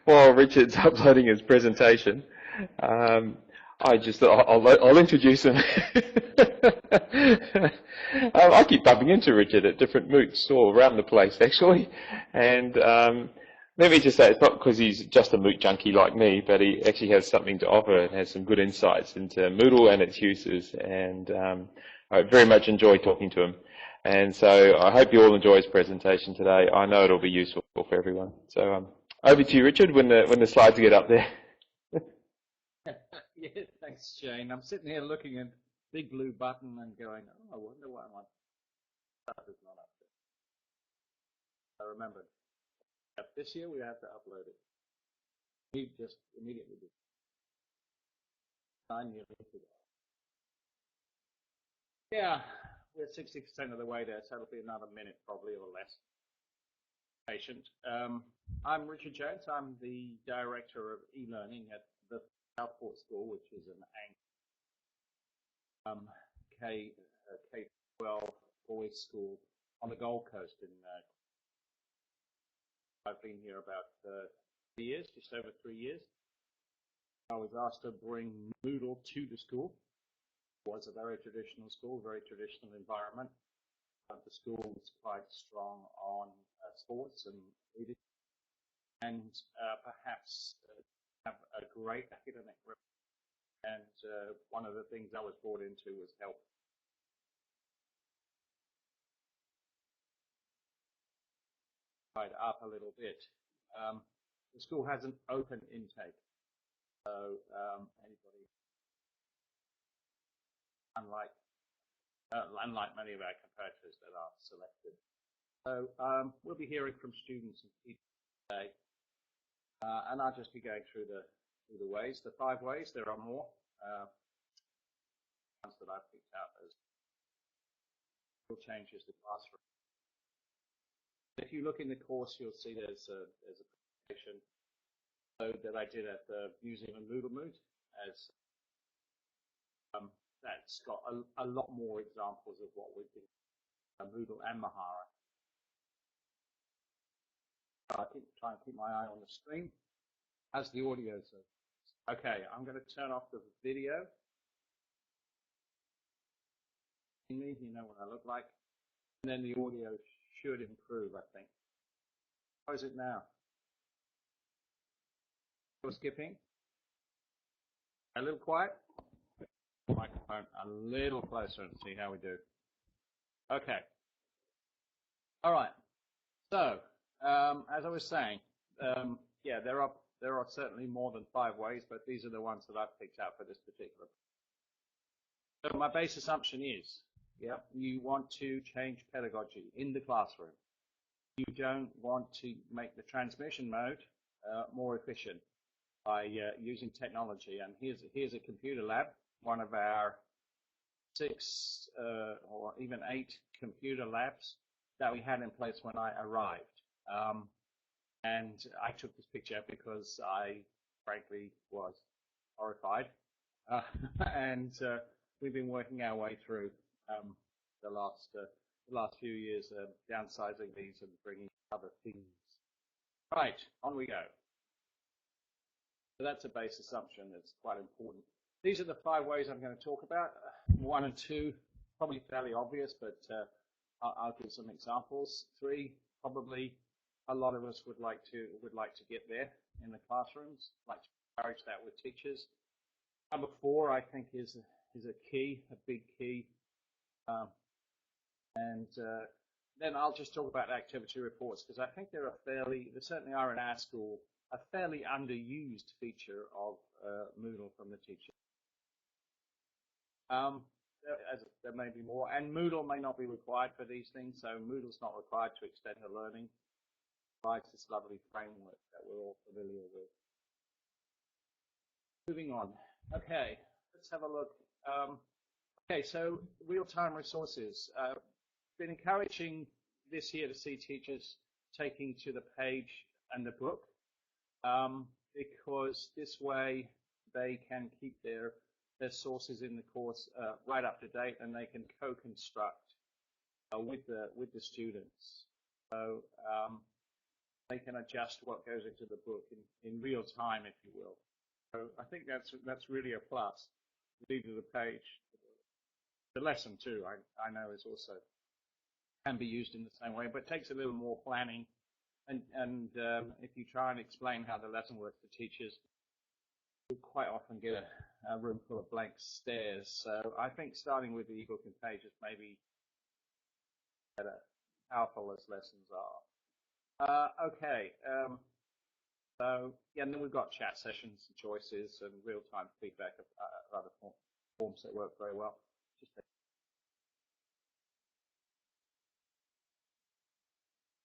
While Richard's uploading his presentation, I just thought I'll introduce him. I keep bumping into Richard at different moots all around the place, actually. And let me just say, it's not because he's just a moot junkie like me, but he actually has something to offer and has some good insights into Moodle and its uses. And I very much enjoy talking to him. And so I hope you all enjoy his presentation today. I know it'll be useful for everyone. So over to you, Richard, when the slides get up there. Yeah, thanks, Shane. I'm sitting here looking at big blue button and going, oh, I wonder why my stuff is not up there. I remembered. This year we have to upload it. We just immediately did. 9 years ago. Yeah, we're 60% of the way there, so it'll be another minute probably or less. Patient. I'm Richard Jones. I'm the Director of E-Learning at the Southport School, which is an K-12 boys school on the Gold Coast. I've been here about 3 years, just over 3 years. I was asked to bring Moodle to the school. It was a very traditional school, very traditional environment. The school was quite strong on sports and leadership, and perhaps have a great academic record. And one of the things I was brought into was help up a little bit. The school has an open intake, so anybody, unlike many of our competitors that are selected. So we'll be hearing from students and teachers today, and I'll just be going through the ways, the 5 ways. There are more ones that I've picked out as Moodle Changes the Classroom. If you look in the course, you'll see there's a presentation that I did at the Museum of Moodle as that's got a lot more examples of what we've been Moodle and Mahara. I keep trying to keep my eye on the screen as the audio says. Okay, I'm going to turn off the video. You know what I look like. And then the audio should improve, I think. How is it now? Still skipping? A little quiet? Microphone a little closer and see how we do. Okay. All right. So, as I was saying, yeah, there are certainly more than 5 ways, but these are the ones that I've picked out for this particular. So my base assumption is, yeah, you want to change pedagogy in the classroom. You don't want to make the transmission mode more efficient by using technology. And here's a computer lab, one of our 6 or even 8 computer labs that we had in place when I arrived. And I took this picture because I frankly was horrified. And we've been working our way through the last few years downsizing these and bringing other things. Right, on we go. So that's a base assumption that's quite important. These are the 5 ways I'm going to talk about. 1 and 2, probably fairly obvious, but I'll give some examples. 3, probably a lot of us would like to get there in the classrooms, like to encourage that with teachers. Number 4, I think, is a key, a big key. And then I'll just talk about activity reports, because I think they certainly are in our school, a fairly underused feature of Moodle from the teacher. There may be more, and Moodle may not be required for these things, so Moodle's not required to extend the learning. It provides this lovely framework that we're all familiar with. Moving on. Okay, let's have a look. Okay, so real-time resources. Been encouraging this year to see teachers taking to the page and the book, because this way they can keep their sources in the course right up to date, and they can co-construct with the students. So they can adjust what goes into the book in real time, if you will. So I think that's really a plus. Lead to the page. The lesson too, I know, is also can be used in the same way, but takes a little more planning. And if you try and explain how the lesson works to teachers, you quite often get a room full of blank stares. So I think starting with the ebook and pages may be better, powerful as lessons are. Okay. So yeah, and then we've got chat sessions and choices and real-time feedback of other forms that work very well. Just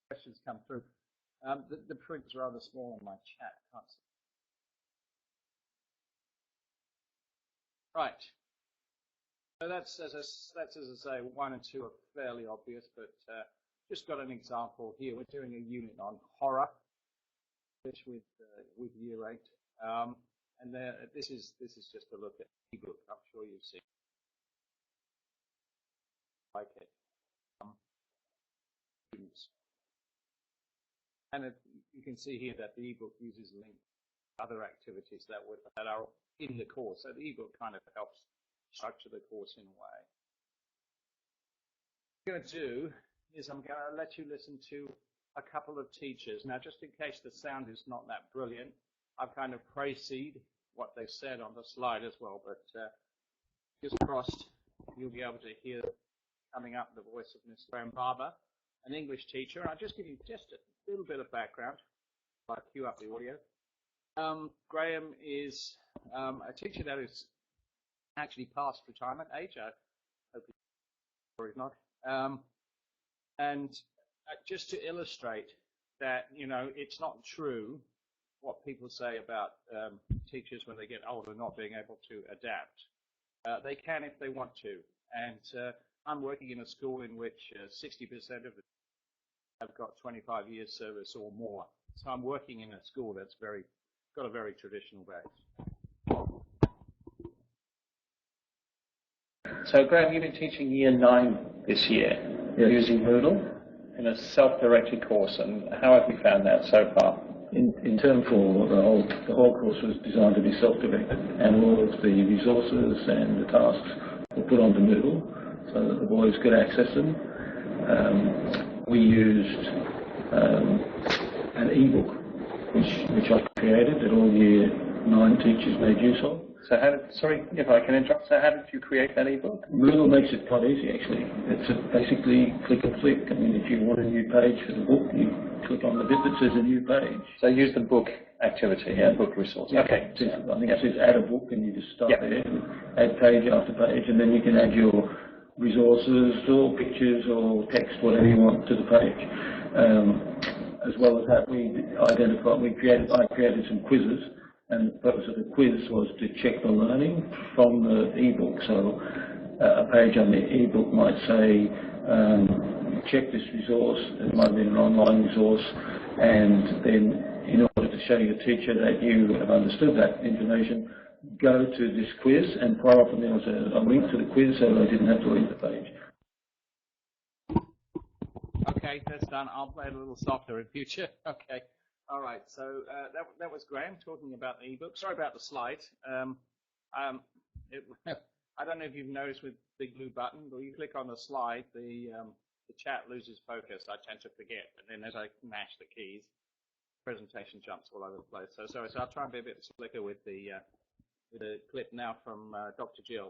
questions come through. The print's rather small on my chat. Can't see. Right. So that's as I say, 1 and 2 are fairly obvious, but just got an example here. We're doing a unit on horror, which with Year 8, and this is just a look at the ebook. I'm sure you've seen like it. Students, and you can see here that the ebook uses links to other activities that are in the course. So the ebook kind of helps structure the course in a way. What I'm going to do is I'm going to let you listen to a couple of teachers. Now, just in case the sound is not that brilliant, I've kind of précéded what they've said on the slide as well, but just crossed, you'll be able to hear coming up the voice of Miss Graham Barber, an English teacher. I'll just give you just a little bit of background. I'll cue up the audio. Graham is a teacher that is actually past retirement age. I hope he's not. And just to illustrate that, you know, it's not true what people say about teachers when they get older not being able to adapt. They can if they want to. And I'm working in a school in which 60% of them have got 25 years service or more. So I'm working in a school that's got a very traditional base. So Graham, you've been teaching Year 9 this year, yes, using Moodle in a self-directed course, and how have you found that so far? In term 4, the whole course was designed to be self-directed, and all of the resources and the tasks were put onto Moodle so that the boys could access them. We used an ebook which I created that all Year 9 teachers made use of. So sorry if I can interrupt, so how did you create that ebook? Moodle makes it quite easy, actually. It's basically click and flick. I mean, if you want a new page for the book, you click on the bit that says a new page. So use the book activity, yeah, book resource. Okay. I think it says add a book, and you just start there and add page after page, and then you can add your resources or pictures or text, whatever you want, to the page. As well as that, I created some quizzes. And the purpose of the quiz was to check the learning from the ebook. So a page on the ebook might say, check this resource. It might have been an online resource. And then in order to show your teacher that you have understood that information, go to this quiz. And quite often there was a link to the quiz, so they didn't have to leave the page. Okay, that's done. I'll play it a little softer in future. Okay. All right, so that was Graham talking about the ebook. Sorry about the slides. I don't know if you've noticed with the blue button, but you click on the slide, the chat loses focus. I tend to forget, and then as I mash the keys, the presentation jumps all over the place. So sorry. So I'll try and be a bit slicker with the clip now from Dr. Jill.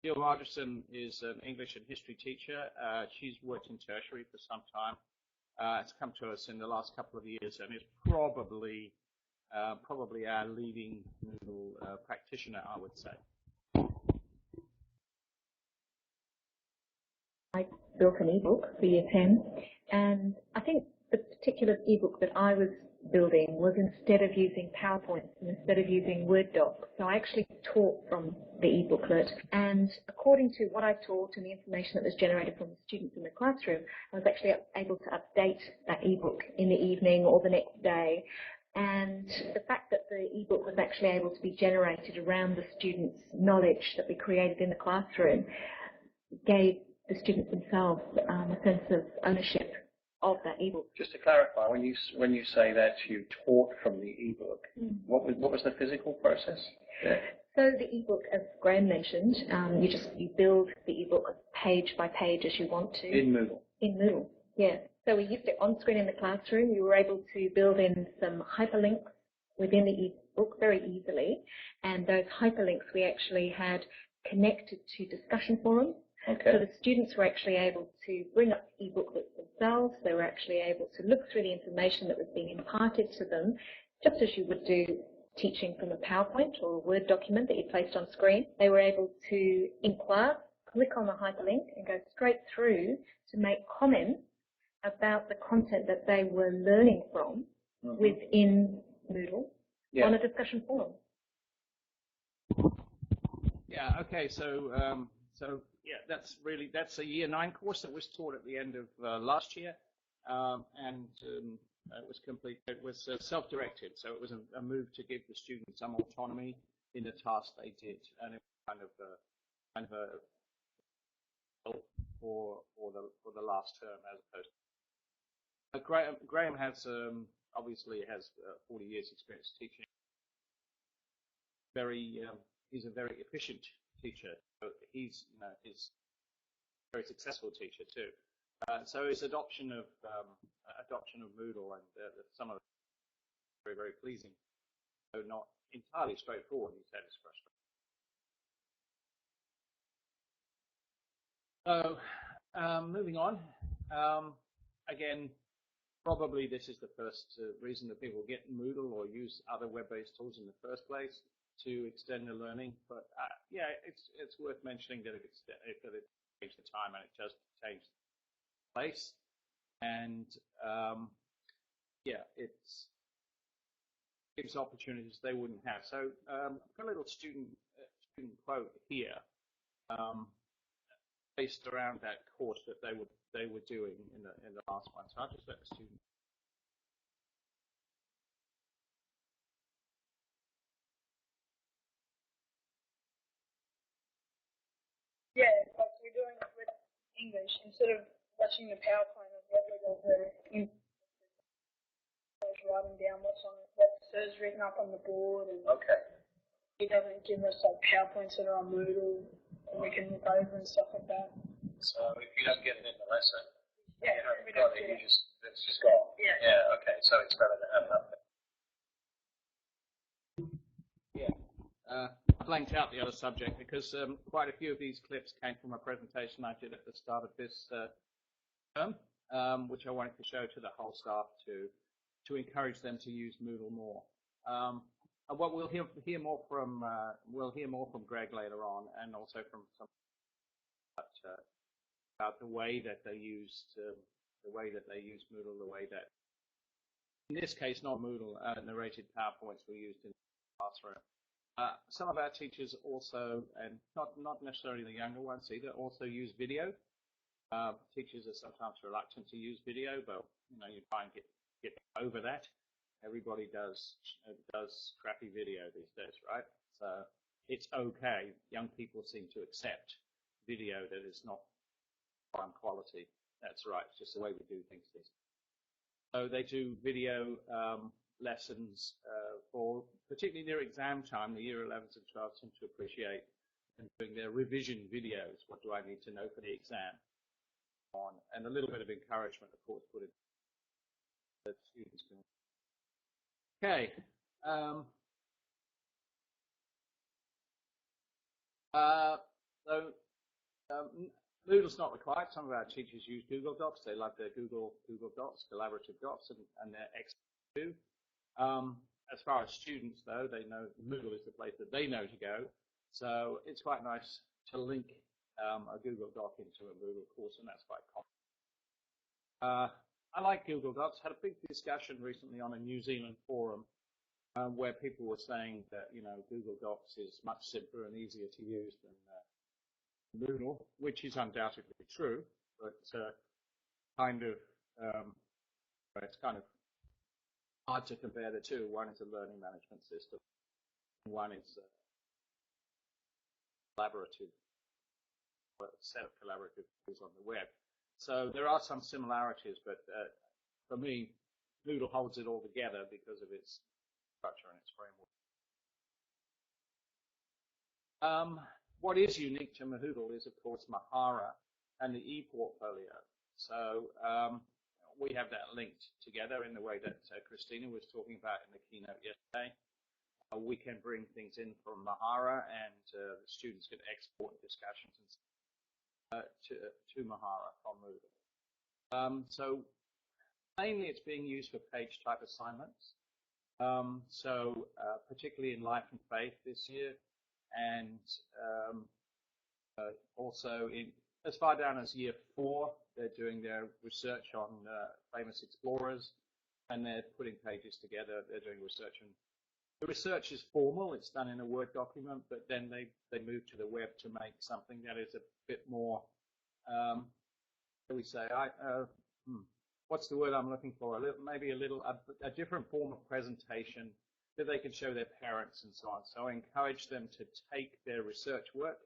Jill Rogerson is an English and history teacher. She's worked in tertiary for some time. It's come to us in the last couple of years, and is probably our leading Moodle practitioner, I would say. I built an ebook for Year 10, and I think the particular ebook that I was building was instead of using PowerPoint and instead of using Word docs. So I actually taught from the e-booklet, and according to what I taught and the information that was generated from the students in the classroom, I was actually able to update that ebook in the evening or the next day. And the fact that the ebook was actually able to be generated around the students' knowledge that we created in the classroom gave the students themselves a sense of ownership of that ebook. Just to clarify, when you say that you taught from the ebook, what was the physical process there? So the ebook, as Graham mentioned, you build the ebook page by page as you want to. In Moodle? In Moodle, yeah. So we used it on screen in the classroom. You were able to build in some hyperlinks within the ebook very easily, and those hyperlinks we actually had connected to discussion forums. Okay. So the students were actually able to bring up the ebook themselves. They were actually able to look through the information that was being imparted to them, just as you would do teaching from a PowerPoint or a Word document that you placed on screen. They were able to inquire, click on the hyperlink, and go straight through to make comments about the content that they were learning from within Moodle on a discussion forum. Yeah. Okay. So yeah, that's a Year 9 course that was taught at the end of last year, and it was complete. It was self-directed, so it was a move to give the students some autonomy in the task they did, and it was kind of a for the last term as opposed. Graham has obviously has 40 years experience teaching. He's a very efficient teacher. So he's a very successful teacher too. So his adoption of Moodle and some of it very, very pleasing. So not entirely straightforward. He said it's frustrating. So moving on. Again, probably this is the first reason that people get Moodle or use other web-based tools in the first place to extend their learning. But yeah, it's worth mentioning that it changed the time and it just changed the place. And yeah, it gives opportunities they wouldn't have. So I've got a little student quote here based around that course that they were doing in the last one. So I'll just let the student. Yeah, like we're doing it with English instead of watching the PowerPoint of what writing down what Sir's written up on the board, and he doesn't give us like PowerPoints that are on Moodle and we can look over and stuff like that. So if you don't get it in the lesson, it's just gone. Yeah. Yeah. Okay. So it's better to have that. Yeah. I blanked out the other subject because quite a few of these clips came from a presentation I did at the start of this term, which I wanted to show to the whole staff to encourage them to use Moodle more. What we'll hear more from Greg later on, and also from some about the way that they used Moodle, the way that in this case not Moodle narrated PowerPoints were used in the classroom. Some of our teachers also, and not necessarily the younger ones either, also use video. Teachers are sometimes reluctant to use video, but you try and get over that. Everybody does crappy video these days, right? So it's okay. Young people seem to accept video that is not prime quality. That's right. It's just the way we do things these days. So they do video lessons for particularly near exam time. The year 11s and 12s seem to appreciate and doing their revision videos. What do I need to know for the exam? And a little bit of encouragement, of course, put in that students can. Okay. Moodle's not required. Some of our teachers use Google Docs. They like their Google Docs, collaborative docs, and their X2. As far as students, though, they know Moodle is the place that they know to go. So it's quite nice to link a Google Doc into a Moodle course, and that's quite common. I like Google Docs. Had a big discussion recently on a New Zealand forum where people were saying that Google Docs is much simpler and easier to use than Moodle, which is undoubtedly true, but it's kind of hard to compare the two. One is a learning management system, one is a collaborative set of collaborative tools on the web. So there are some similarities, but for me, Moodle holds it all together because of its structure and its framework. What is unique to Moodle is, of course, Mahara and the e-portfolio. So we have that linked together in the way that Christina was talking about in the keynote yesterday. We can bring things in from Mahara, and the students can export discussions to Mahara from Moodle. So mainly it's being used for page type assignments. Particularly in Life and Faith this year, and also in as far down as year 4, they're doing their research on famous explorers, and they're putting pages together. They're doing research, and the research is formal. It's done in a Word document, but then they move to the web to make something that is a bit more, how do we say, what's the word I'm looking for? Maybe a different form of presentation that they can show their parents and so on. So I encourage them to take their research work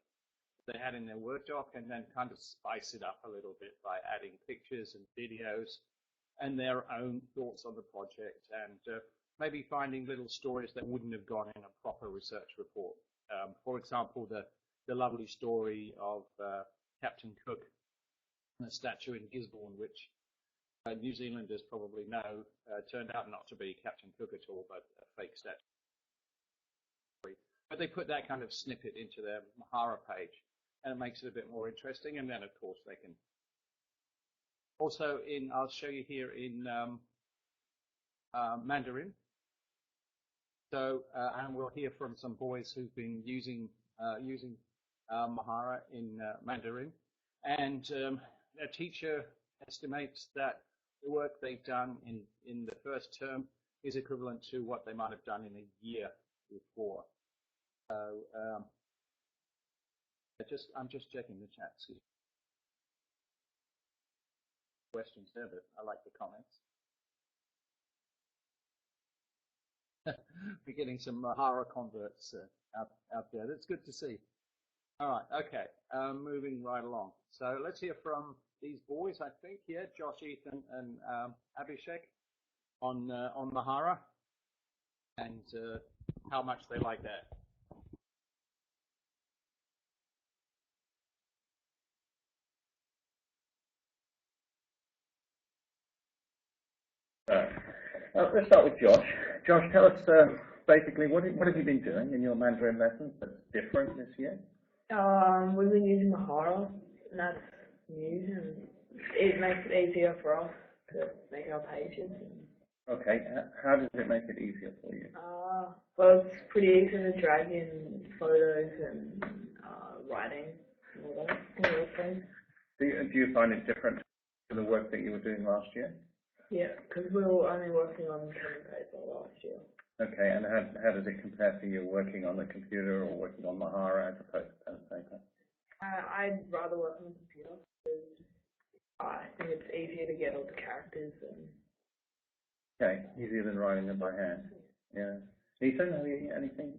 they had in their Word doc and then kind of spice it up a little bit by adding pictures and videos and their own thoughts on the project, and maybe finding little stories that wouldn't have gone in a proper research report. For example, the lovely story of Captain Cook and a statue in Gisborne, which New Zealanders probably know, turned out not to be Captain Cook at all, but a fake statue. But they put that kind of snippet into their Mahara page, and it makes it a bit more interesting. And then, of course, they can also I'll show you here in Mandarin. So, and we'll hear from some boys who've been using Mahara in Mandarin, and their teacher estimates that the work they've done in the first term is equivalent to what they might have done in a year before. So I'm just checking the chat. Questions there, but I like the comments. We're getting some Mahara converts out there. That's good to see. All right, okay, moving right along. So let's hear from these boys, I think, yeah, Josh, Ethan, and Abhishek on Mahara, and how much they like that. Let's start with Josh. Josh, tell us basically what have you been doing in your Mandarin lessons that's different this year? We've been using Mahara, and that's new, and it makes it easier for us to make our pages. Okay, how does it make it easier for you? Well, it's pretty easy to drag in photos and writing and all those things. Do you find it different to the work that you were doing last year? Yeah, because we were only working on pen and paper last year. Okay, and how does it compare to you working on the computer or working on Mahara as opposed to pen and paper? I'd rather work on the computer because I think it's easier to get all the characters. Okay, easier than writing them by hand. Yeah. Ethan, have you anything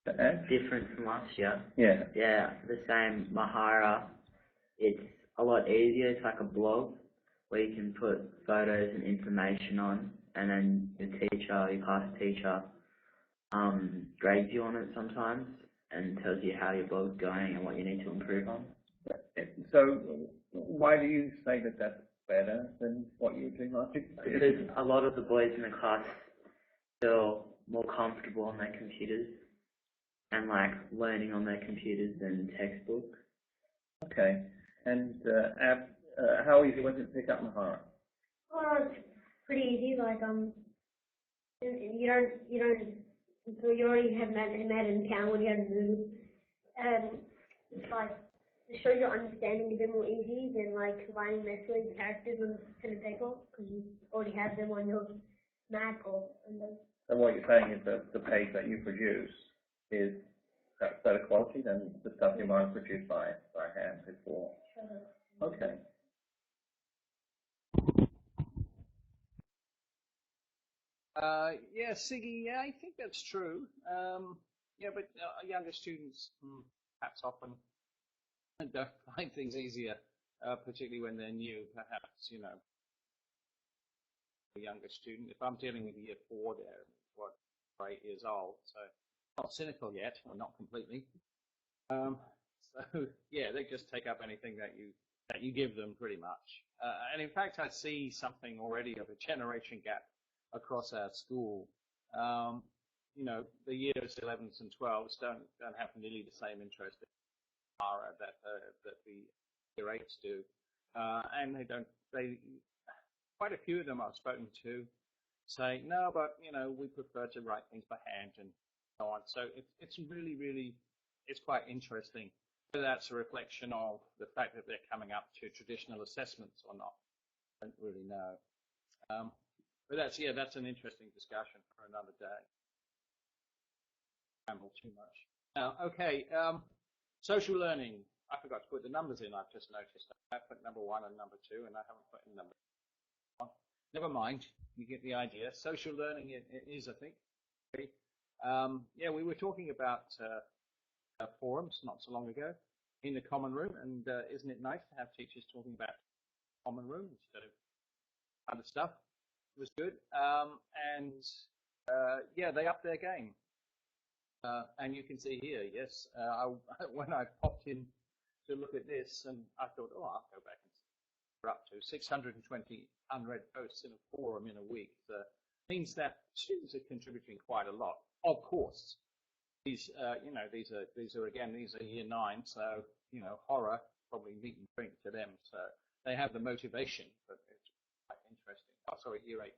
to add? Different from last year. Yeah. Yeah, the same Mahara. It's a lot easier. It's like a blog where you can put photos and information on, and then your class teacher, grades you on it sometimes and tells you how your blog's going and what you need to improve on. So why do you say that that's better than what you were doing last year? Because a lot of the boys in the class feel more comfortable on their computers and like learning on their computers than textbook. Okay. And how easy was it to pick up Mahara? It's pretty easy. Like so you already have an account when you have Moodle. It's like it shows your understanding a bit more easy than like combining necessarily characters on pen and paper because you already have them on your Mac or. So what you're saying is that the page that you produce is better quality than the stuff you might have produced by hand before. Sure. Okay. Yeah, Siggy, yeah, I think that's true. Yeah, but younger students perhaps often don't find things easier particularly when they're new, perhaps, a younger student. If I'm dealing with year 4, they're 8 years old, so not cynical yet, or not completely. So yeah, they just take up anything that you give them pretty much. And in fact, I see something already of a generation gap across our school. The years 11s and 12s don't have nearly the same interest in Mahara that the year 8s do, and quite a few of them I've spoken to say no, but we prefer to write things by hand and so on. So it's really it's quite interesting. Whether that's a reflection of the fact that they're coming up to traditional assessments or not, I don't really know. But that's an interesting discussion for another day. Ramble too much. Okay, social learning. I forgot to put the numbers in. I've just noticed. I put number 1 and number 2, and I haven't put in number 1. Never mind. You get the idea. Social learning it is, I think. We were talking about forums not so long ago in the common room, and isn't it nice to have teachers talking about common room instead of other stuff? It was good, they upped their game, and you can see here, yes, when I popped in to look at this, and I thought, I'll go back and see what we're up to 620 unread posts in a forum in a week. Means that students are contributing quite a lot, of course. These are year 9, so, horror, probably meat and drink to them. So they have the motivation, but it's quite interesting. Oh, sorry, year 8.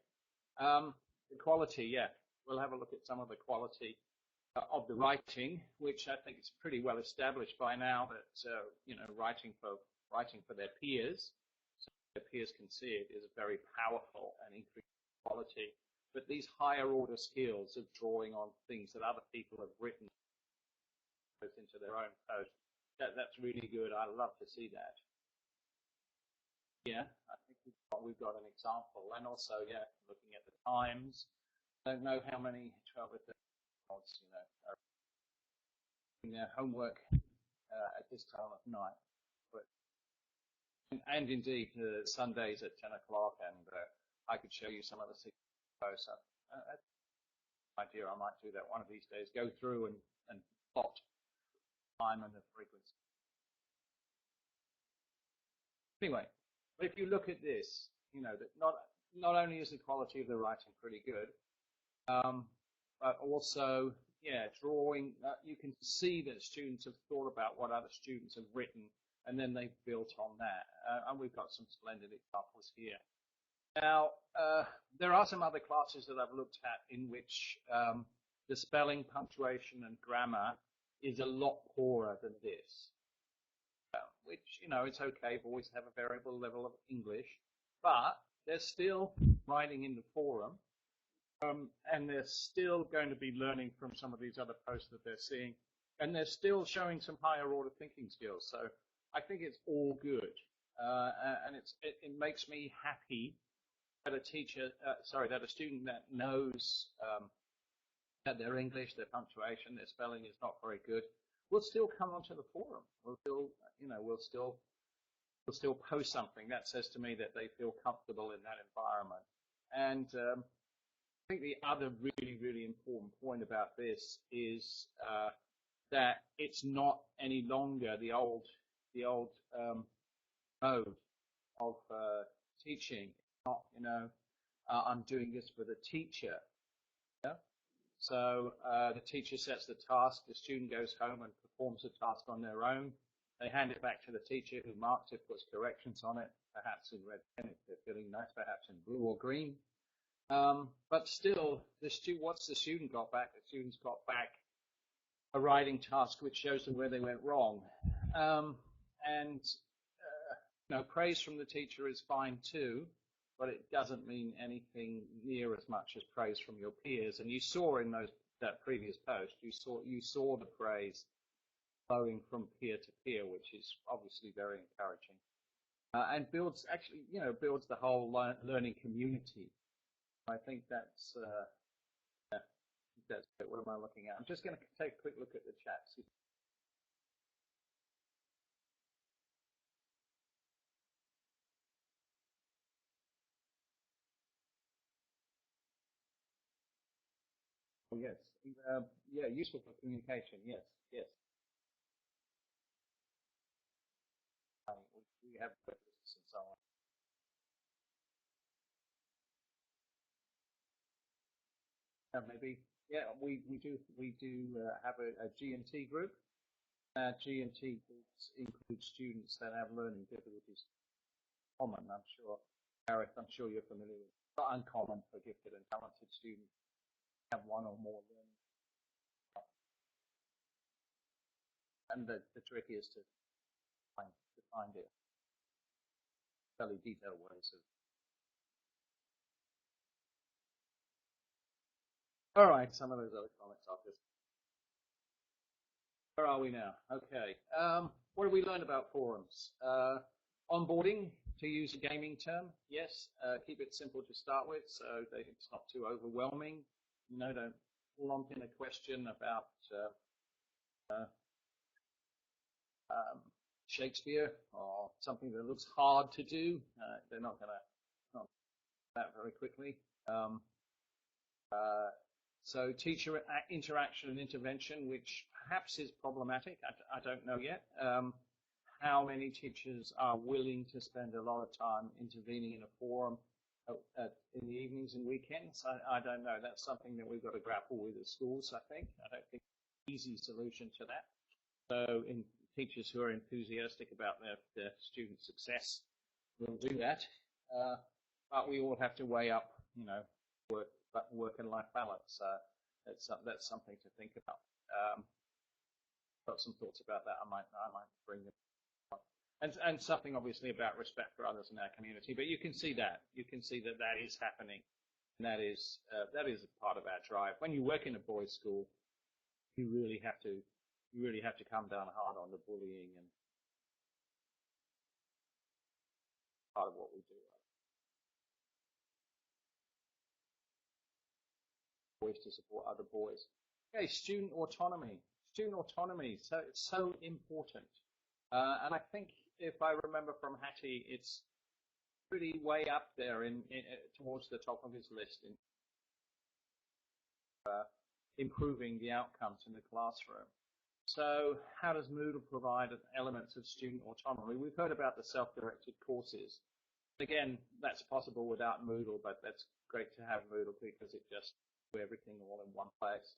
The quality, we'll have a look at some of the quality of the writing, which I think is pretty well established by now that, writing for their peers, so their peers can see it, is very powerful and increasing quality. But these higher order skills of drawing on things that other people have written into their own post, that's really good. I love to see that. Yeah, I think we've got an example. And also, looking at the times. I don't know how many 12 or 13-year-olds, are doing their homework at this time of night. But, and indeed, Sundays at 10 o'clock, and I could show you some of the posts. Idea I might do that one of these days. Go through and plot time and the frequency. Anyway, but if you look at this, that not only is the quality of the writing pretty good, but also, drawing. You can see that students have thought about what other students have written, and then they've built on that. And we've got some splendid examples here. Now, there are some other classes that I've looked at in which the spelling, punctuation, and grammar is a lot poorer than this. Which, it's okay, boys have a variable level of English, but they're still writing in the forum, and they're still going to be learning from some of these other posts that they're seeing, and they're still showing some higher order thinking skills. So I think it's all good, and it makes me happy that that a student that knows that their English, their punctuation, their spelling is not very good, will still come onto the forum. We'll still post something that says to me that they feel comfortable in that environment. And I think the other really important point about this is that it's not any longer the old mode of teaching. It's not, I'm doing this for the teacher. Yeah? So the teacher sets the task, the student goes home and performs the task on their own. They hand it back to the teacher who marks it, puts corrections on it, perhaps in red pen if they're feeling nice, perhaps in blue or green. But still, what's the student got back? The student's got back a writing task which shows them where they went wrong. Praise from the teacher is fine too, but it doesn't mean anything near as much as praise from your peers. And you saw in that previous post, you saw the praise flowing from peer to peer, which is obviously very encouraging, and builds the whole learning community. I think that's it. What am I looking at? I'm just going to take a quick look at the chat. Oh, yes. Yeah, useful for communication. Yes, yes. We have purposes and so on. Maybe, yeah, we do have a G&T group. G&T groups include students that have learning difficulties. Common, I'm sure. Gareth, I'm sure you're familiar with. Not uncommon for gifted and talented students to have one or more learning. And the trick is to find it. Fairly detailed ways of. All right, some of those other comments I'll just. Where are we now? Okay. What have we learned about forums? Onboarding, to use a gaming term, yes. Keep it simple to start with, so that it's not too overwhelming. You know, don't lump in a question about Shakespeare or something that looks hard to do. They're not going to that very quickly. So teacher interaction and intervention, which perhaps is problematic. I don't know yet. How many teachers are willing to spend a lot of time intervening in a forum in the evenings and weekends? I don't know. That's something that we've got to grapple with as schools, I think. I don't think there's an easy solution to that. So in teachers who are enthusiastic about their student success will do that. But we all have to weigh up, you know, work and life balance. That's something to think about. Got some thoughts about that. I might bring them up. And something obviously about respect for others in our community. But you can see that is happening, and that is a part of our drive. When you work in a boys' school, you really have to come down hard on the bullying and part of what we do. Boys to support other boys. Okay, student autonomy. Student autonomy, so it's so important. And I think if I remember from Hattie, it's pretty way up there towards the top of his list in improving the outcomes in the classroom. So how does Moodle provide elements of student autonomy? We've heard about the self-directed courses. Again, that's possible without Moodle, but that's great to have Moodle because it just do everything all in one place.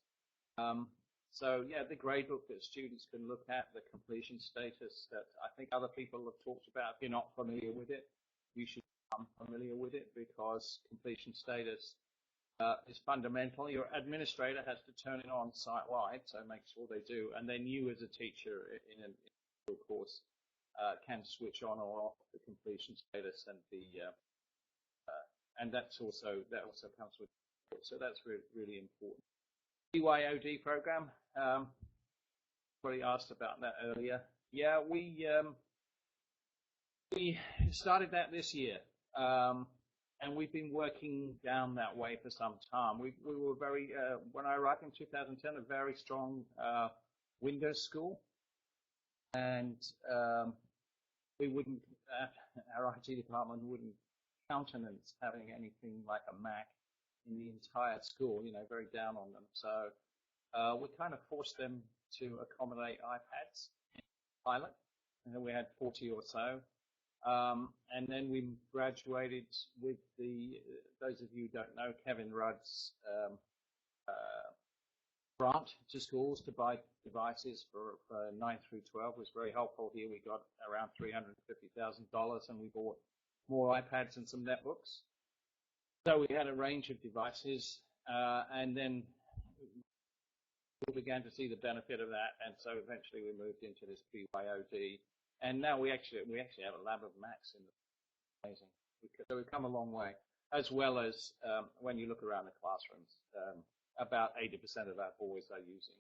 So yeah, the gradebook that students can look at, the completion status that I think other people have talked about. If you're not familiar with it, you should become familiar with it because completion status is fundamental. Your administrator has to turn it on site-wide, so make sure they do. And then you as a teacher in a course can switch on or off the completion status and that also comes with it. So that's really important. BYOD program. Somebody asked about that earlier. Yeah, we started that this year, and we've been working down that way for some time. We were very, when I arrived in 2010, a very strong Windows school, and we wouldn't, our IT department wouldn't countenance having anything like a Mac in the entire school, you know, very down on them. So we kind of forced them to accommodate iPads in pilot, and then we had 40 or so. And then we graduated with those of you who don't know, Kevin Rudd's grant to schools to buy devices for 9 through 12 was very helpful here. We got around $350,000 and we bought more iPads and some netbooks. So we had a range of devices, and then we began to see the benefit of that, and so eventually we moved into this BYOD, and now we actually have a lab of Macs in the amazing. So we've come a long way, as well as when you look around the classrooms, about 80% of our boys are using.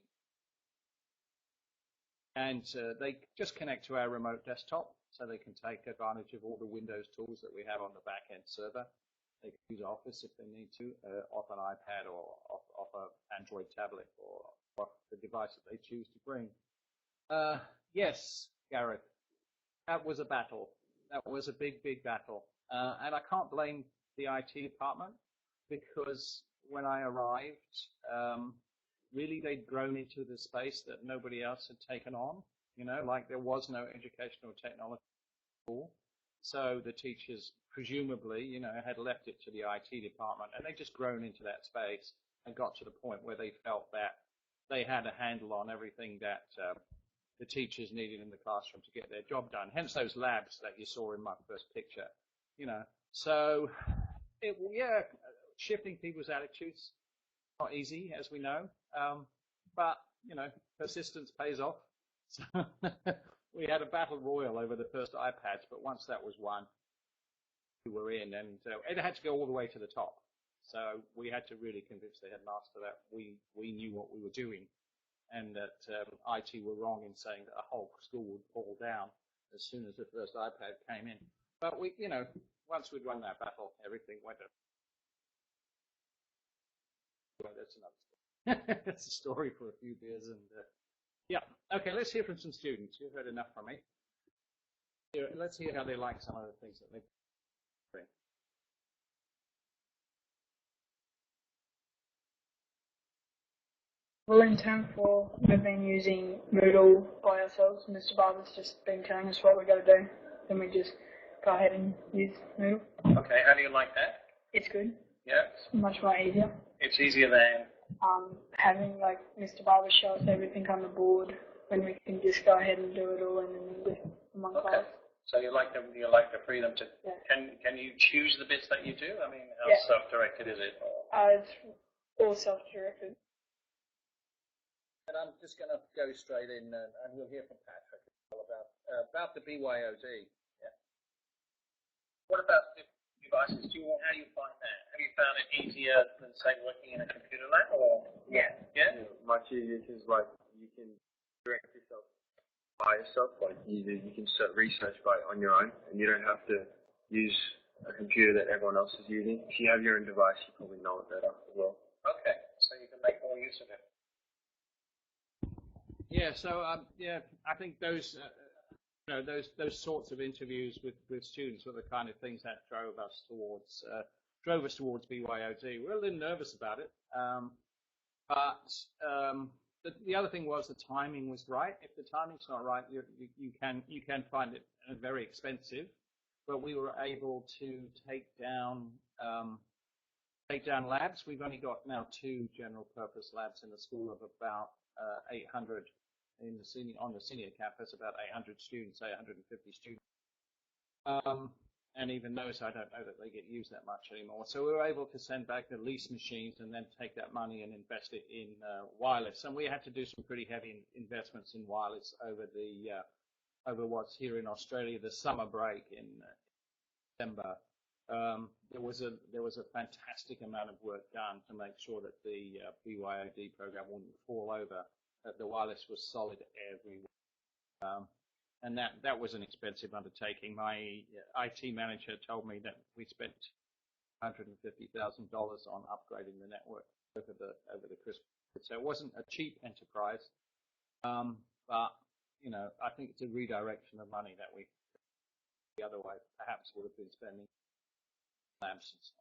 And they just connect to our remote desktop, so they can take advantage of all the Windows tools that we have on the back-end server. They can use Office if they need to, off an iPad or off an Android tablet or off the device that they choose to bring. Yes, Gareth, that was a battle. That was a big, big battle. And I can't blame the IT department because when I arrived, really they'd grown into the space that nobody else had taken on. You know, like there was no educational technology school. So the teachers presumably, you know, had left it to the IT department, and they'd just grown into that space and got to the point where they felt that they had a handle on everything that the teachers needed in the classroom to get their job done. Hence those labs that you saw in my first picture, you know. So, yeah, shifting people's attitudes, not easy, as we know, but, you know, persistence pays off. So we had a battle royal over the first iPads, but once that was won, we were in, and it had to go all the way to the top. So we had to really convince the headmaster that we knew what we were doing, and that IT were wrong in saying that a whole school would fall down as soon as the first iPad came in. But we, you know, once we'd won that battle, everything went up. Well, that's another story. That's a story for a few beers, and yeah. Okay, let's hear from some students. You've heard enough from me. Let's hear how they like some of the things that they've been. Well, in term 4, we've been using Moodle by ourselves. Mr. Barber's just been telling us what we've got to do. Then we just go ahead and use Moodle. Okay, how do you like that? It's good. Yeah. It's much more easier. It's easier than? Having like Mr. Barber show us everything on the board, when we can just go ahead and do it all in one class. So you like the freedom to, yeah. Can you choose the bits that you do? I mean, how self-directed is it? It's all self-directed. And I'm just going to go straight in, and we'll hear from Patrick about the BYOD. Yeah. What about the devices? How do you find that? Have you found it easier than, say, working in a computer lab? Or? Yeah. Much easier because, like, you can direct yourself by yourself. Like, you can research on your own, and you don't have to use a computer that everyone else is using. If you have your own device, you probably know it better as well. Okay, so you can make more use of it. Yeah, so I think those those sorts of interviews with students were the kind of things that drove us towards BYOD. We were a little nervous about it, but the other thing was the timing was right. If the timing's not right, you can find it very expensive. But we were able to take down labs. We've only got now 2 general purpose labs in the school of about 800 on the senior campus, about 800 students, 850 students. And even those, I don't know that they get used that much anymore. So we were able to send back the lease machines and then take that money and invest it in wireless. And we had to do some pretty heavy investments in wireless over what's here in Australia, the summer break in December. There was a fantastic amount of work done to make sure that the BYOD program wouldn't fall over, that the wireless was solid everywhere. And that was an expensive undertaking. My IT manager told me that we spent $150,000 on upgrading the network over the Christmas. So it wasn't a cheap enterprise, but you know, I think it's a redirection of money that we the other way perhaps would have been spending labs and so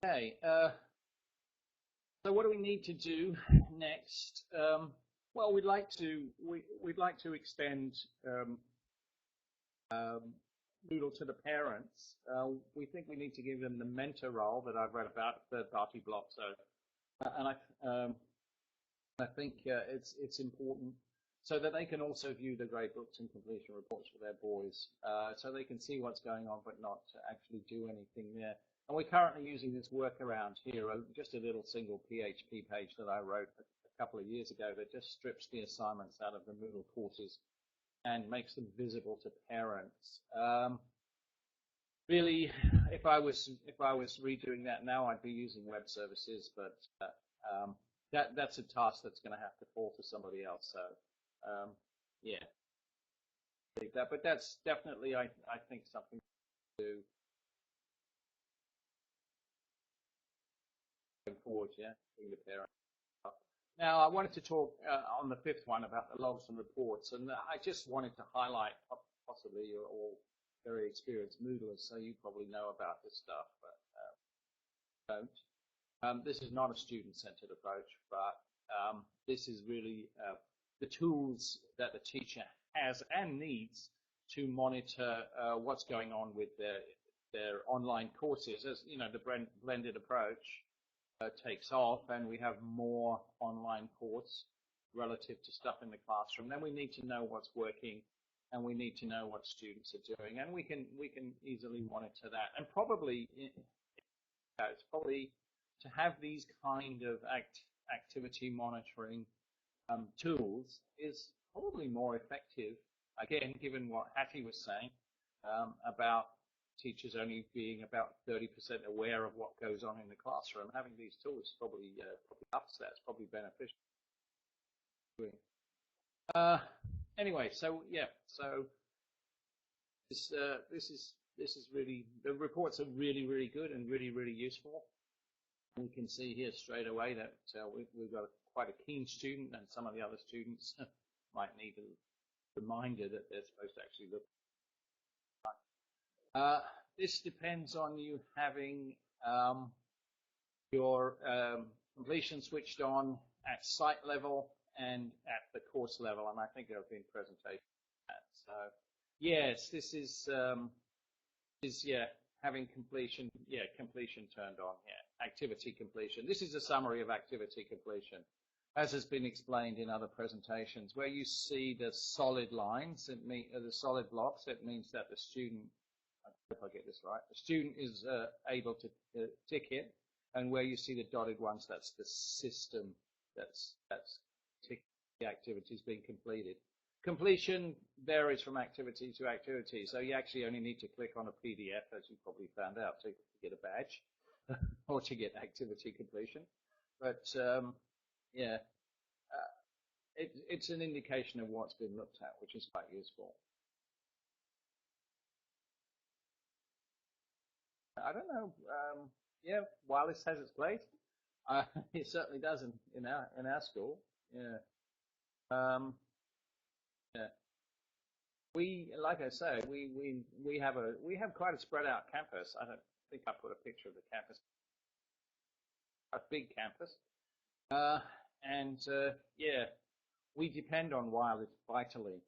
on. Okay, so what do we need to do next? Well, we'd like to extend Moodle to the parents. We think we need to give them the mentor role that I've read about, third-party block. So, and I think it's important so that they can also view the grade books and completion reports for their boys, so they can see what's going on, but not to actually do anything there. And we're currently using this workaround here, just a little single PHP page that I wrote a couple of years ago that just strips the assignments out of the Moodle courses and makes them visible to parents. Really, if I was redoing that now, I'd be using web services, but that's a task that's going to have to fall to somebody else. So, yeah, but that's definitely, I think, something to do going forward. Yeah, being the parent. Now, I wanted to talk on the 5th one about the logs and reports, and I just wanted to highlight, possibly you're all very experienced Moodlers, so you probably know about this stuff, but don't. This is not a student-centered approach, but this is really the tools that the teacher has and needs to monitor what's going on with their online courses. As you know, the blended approach takes off, and we have more online course relative to stuff in the classroom. Then we need to know what's working, and we need to know what students are doing, and we can easily monitor that. And probably it's probably to have these kind of activity monitoring tools is probably more effective. Again, given what Hattie was saying about teachers only being about 30% aware of what goes on in the classroom, having these tools probably ups that. It's probably beneficial. Anyway, so yeah, so this is really, the reports are really good and really useful. We can see here straight away that we've got quite a keen student, and some of the other students might need a reminder that they're supposed to actually look. This depends on you having your completion switched on at site level and at the course level, and I think there have been presentations on that. So yes, this is having completion turned on. Yeah, activity completion. This is a summary of activity completion, as has been explained in other presentations. Where you see the solid lines, the solid blocks, it means that the student, if I get this right, the student is able to tick it, and where you see the dotted ones, that's the system that's ticking the activities being completed. Completion varies from activity to activity, so you actually only need to click on a PDF, as you probably found out, to get a badge or to get activity completion. But it's an indication of what's been looked at, which is quite useful. I don't know. Yeah, wireless has its place. It certainly does in our school. Yeah. Yeah. We, like I say, we have quite a spread out campus. I don't think I put a picture of the campus. A big campus, and yeah, we depend on wireless vitally.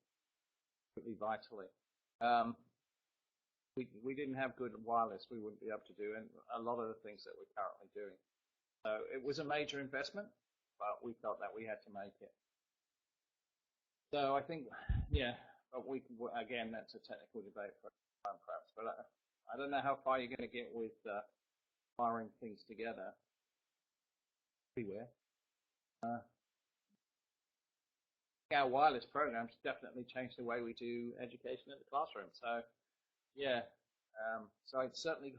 We didn't have good wireless, we wouldn't be able to do a lot of the things that we're currently doing. So it was a major investment, but we felt that we had to make it. So I think, yeah, but again, that's a technical debate for time perhaps, but I don't know how far you're going to get with wiring things together everywhere. Our wireless programs definitely changed the way we do education in the classroom. So, yeah, so it certainly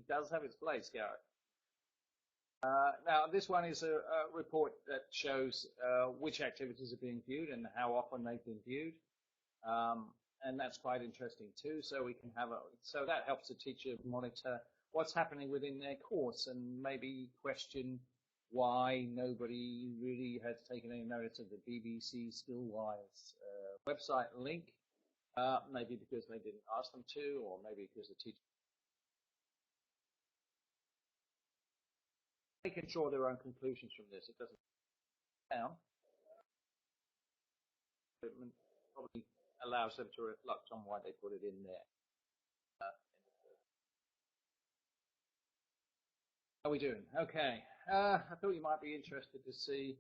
does have its place, Garrett. Now, this one is a report that shows which activities are being viewed and how often they've been viewed, and that's quite interesting too. So we can have so that helps the teacher monitor what's happening within their course and maybe question why nobody really has taken any notice of the BBC Skillwise website link. Maybe because they didn't ask them to, or maybe because the teacher. They can draw their own conclusions from this. It doesn't down. It probably allows them to reflect on why they put it in there. How are we doing? Okay. I thought you might be interested to see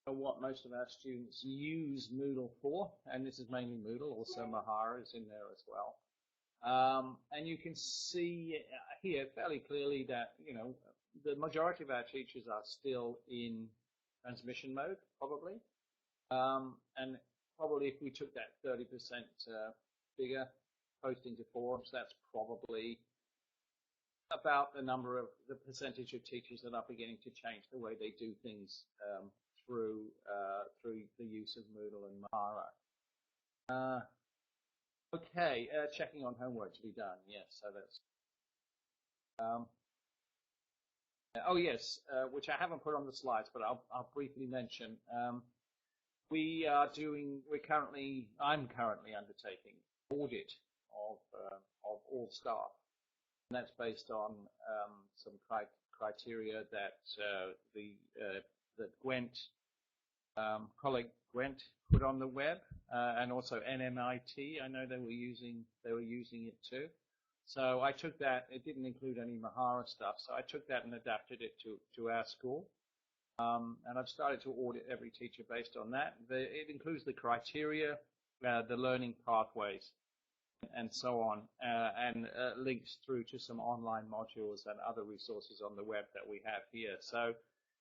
what most of our students use Moodle for, and this is mainly Moodle. Also, Mahara is in there as well. And you can see here fairly clearly that, you know, the majority of our teachers are still in transmission mode, probably. And probably if we took that 30% figure, posting to forums, that's probably about the percentage of teachers that are beginning to change the way they do things through the use of Moodle and Mahara. Okay, checking on homework to be done. Yes, so that's. Oh yes, which I haven't put on the slides, but I'll briefly mention. I'm currently undertaking audit of all staff, And that's based on some criteria that that Gwent, colleague Gwent put on the web, and also NMIT. I know they were using it too. So I took that. It didn't include any Mahara stuff, so I took that and adapted it to our school. And I've started to audit every teacher based on that. It includes the criteria, the learning pathways, and so on, and links through to some online modules and other resources on the web that we have here. So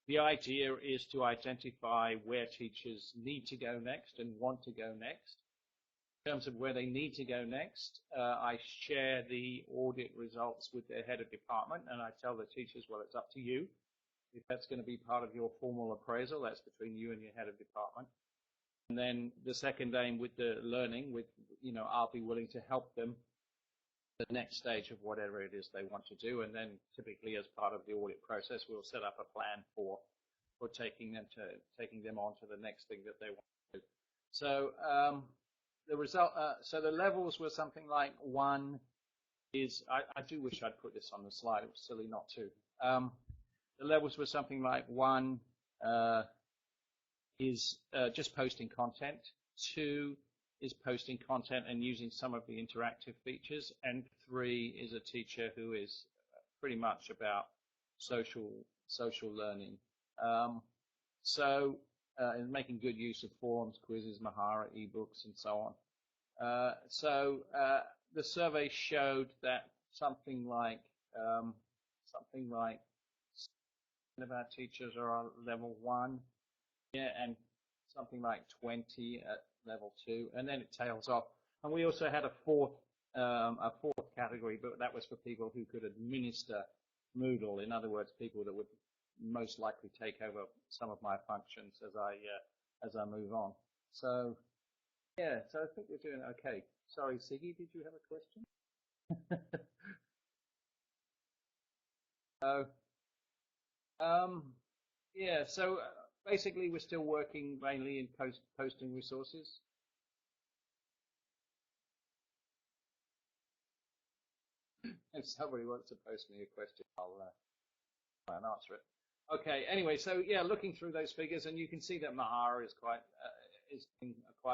the idea is to identify where teachers need to go next and want to go next. In terms of where they need to go next, I share the audit results with their head of department, and I tell the teachers, well, it's up to you. If that's going to be part of your formal appraisal, that's between you and your head of department. And then the second aim with the learning, I'll be willing to help them the next stage of whatever it is they want to do. And then typically as part of the audit process, we'll set up a plan for taking them on to the next thing that they want to do. So the result, so the levels were something like 1 is, I do wish I'd put this on the slide. It was silly not to. The levels were something like 1 is just posting content, 2 is posting content and using some of the interactive features, and 3 is a teacher who is pretty much about social learning. And making good use of forums, quizzes, Mahara, ebooks, and so on. The survey showed that something like of our teachers are on level 1, and something like 20 at level 2, and then it tails off. And we also had a fourth category, but that was for people who could administer Moodle. In other words, people that would most likely take over some of my functions as I move on. So yeah, so I think we're doing okay. Sorry, Siggy, did you have a question? Yeah, so basically we're still working mainly in posting resources. If somebody wants to post me a question, I'll try and answer it. Okay, anyway, so yeah, looking through those figures, and you can see that Mahara is quite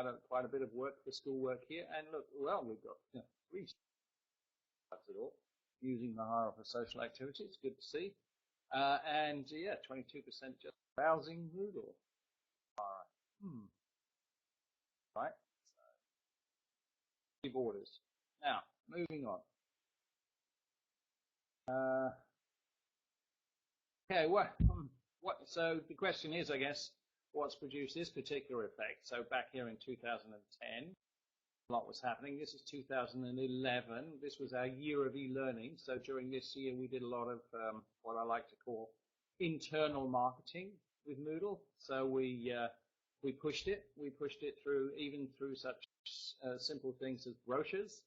a bit of work for schoolwork here. And look, well, we've got 3 starts at all using Mahara for social activity. It's good to see. And yeah, 22% just browsing Moodle. All right. Right. So, give orders. Now, moving on. Okay. So the question is, I guess, what's produced this particular effect? So back here in 2010, a lot was happening. This is 2011. This was our year of e-learning. So during this year, we did a lot of what I like to call internal marketing with Moodle. So we pushed it. We pushed it through such simple things as brochures,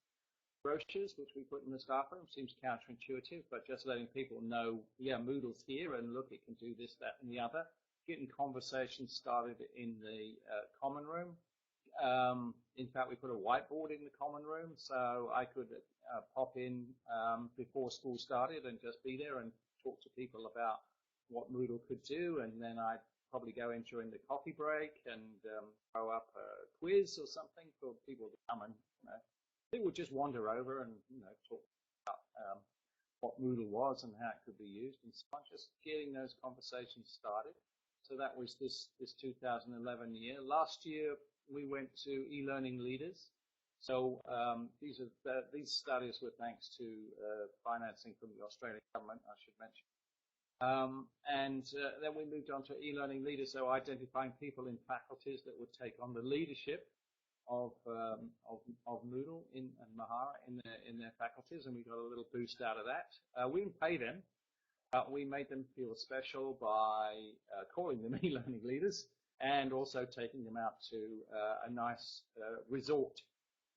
which we put in the staff room. Seems counterintuitive, but just letting people know, yeah, Moodle's here, and look, it can do this, that, and the other. Getting conversations started in the common room. In fact, we put a whiteboard in the common room, so I could pop in before school started and just be there and talk to people about what Moodle could do, and then I'd probably go in during the coffee break and throw up a quiz or something for people to come and, they would just wander over and, talk about what Moodle was and how it could be used, and so on, just getting those conversations started. So that was this 2011 year. Last year, we went to e-learning leaders. So these studies were thanks to financing from the Australian government, I should mention. Then we moved on to e-learning leaders, so identifying people in faculties that would take on the leadership of Moodle and Mahara in their faculties, and we got a little boost out of that. We didn't pay them. We made them feel special by calling them e-learning leaders, and also taking them out to a nice resort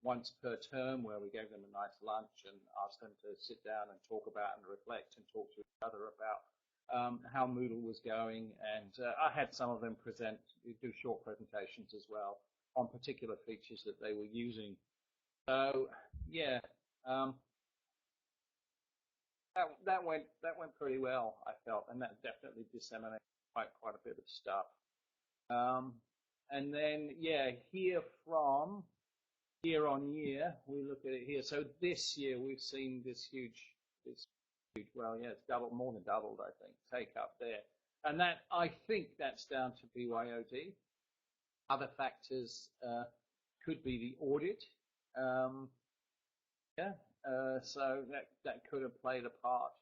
once per term, where we gave them a nice lunch and asked them to sit down and talk about and reflect and talk to each other about how Moodle was going. And I had some of them do short presentations as well on particular features that they were using. So yeah, that went pretty well, I felt, and that definitely disseminated quite a bit of stuff. And then here from year on year, we look at it here. So this year we've seen this huge, well, it's more than doubled, I think, take up there. And that, I think that's down to BYOD. Other factors could be the audit. So that could have played a part.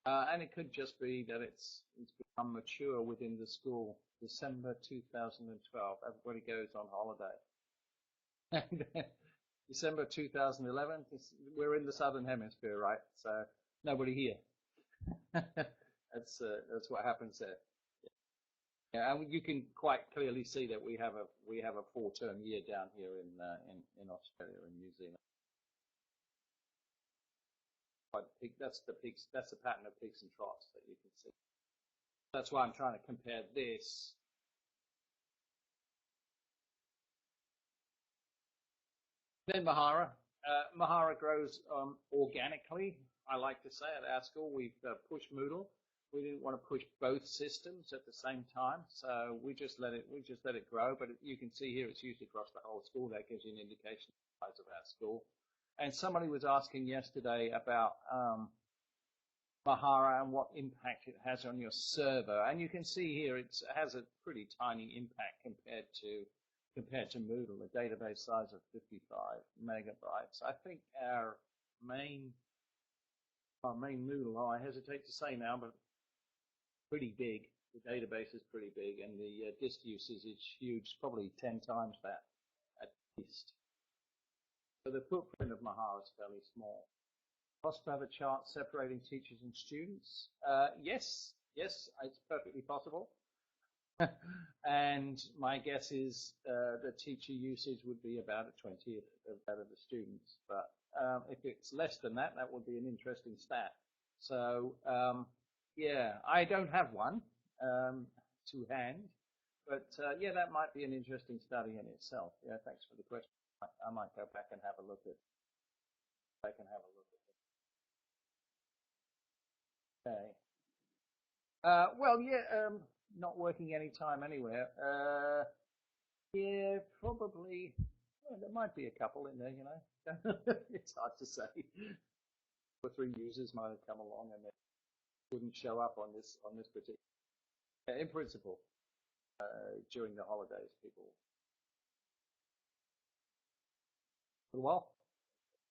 And it could just be that it's become mature within the school. December 2012, everybody goes on holiday. And December 2011, we're in the Southern Hemisphere, right? So nobody here. That's what happens there. Yeah, and you can quite clearly see that we have a 4-term year down here in Australia and New Zealand. That's the pattern of peaks and troughs that you can see. That's why I'm trying to compare this. Then Mahara. Mahara grows organically, I like to say, at our school. We've pushed Moodle. We didn't want to push both systems at the same time, so we just let it grow. But you can see here it's used across the whole school. That gives you an indication of the size of our school. And somebody was asking yesterday about Mahara and what impact it has on your server. And you can see here it has a pretty tiny impact compared to Moodle, a database size of 55 megabytes. I think our main Moodle, I hesitate to say now, but pretty big. The database is pretty big, and the disk usage is huge, probably 10 times that at least. So the footprint of Mahara is fairly small. Possible to have a chart separating teachers and students? Yes, it's perfectly possible. And my guess is the teacher usage would be about a 20th of that of the students. But if it's less than that, that would be an interesting stat. So I don't have one to hand, but that might be an interesting study in itself. Yeah, thanks for the question. I might go back and have a look at. Okay. Not working any time anywhere. Probably. Well, there might be a couple in there, you know. It's hard to say. 2 or 3 users might have come along and they wouldn't show up on this particular. In principle, during the holidays, people. Well,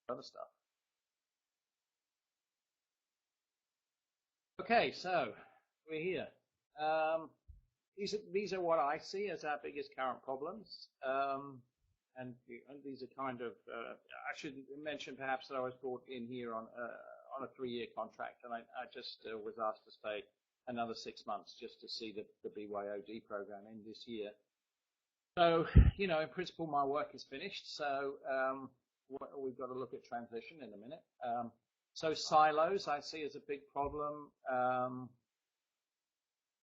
other stuff. Okay, so we're here. These are what I see as our biggest current problems, and these are kind of. I should mention perhaps that I was brought in here on a 3-year contract, and I just was asked to stay another 6 months just to see the BYOD program end this year. So in principle, my work is finished. So we've got to look at transition in a minute. So silos I see as a big problem.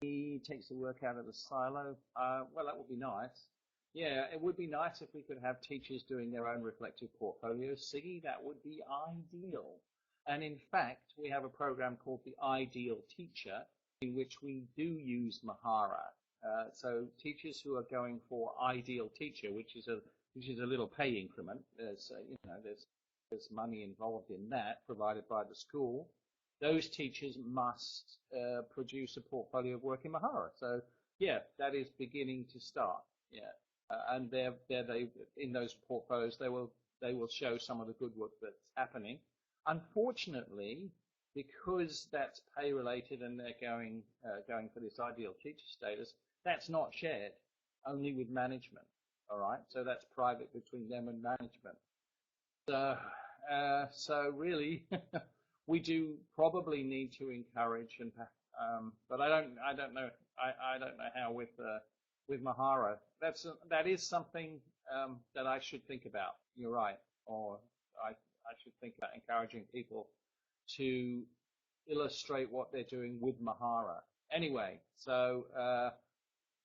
He takes the work out of the silo. Well, that would be nice. Yeah, it would be nice if we could have teachers doing their own reflective portfolios. Siggy, that would be ideal. And in fact, we have a program called the Ideal Teacher, in which we do use Mahara. So teachers who are going for Ideal Teacher, which is a little pay increment. There's money involved in that, provided by the school. Those teachers must produce a portfolio of work in Mahara. So that is beginning to start. Yeah, and they in those portfolios they will show some of the good work that's happening. Unfortunately, because that's pay related and they're going for this ideal teacher status, that's not shared, only with management. All right, so that's private between them and management. So really. We do probably need to encourage, but I don't know how with Mahara. That is something that I should think about. You're right, or I should think about encouraging people to illustrate what they're doing with Mahara. Anyway, so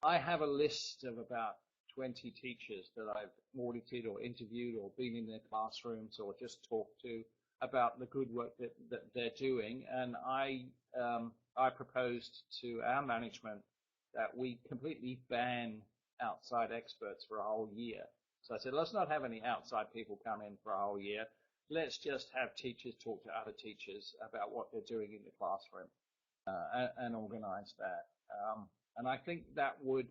I have a list of about 20 teachers that I've audited or interviewed or been in their classrooms or just talked to. about the good work that they're doing. And I proposed to our management that we completely ban outside experts for a whole year. So I said, let's not have any outside people come in for a whole year. Let's just have teachers talk to other teachers about what they're doing in the classroom and organize that. And I think that would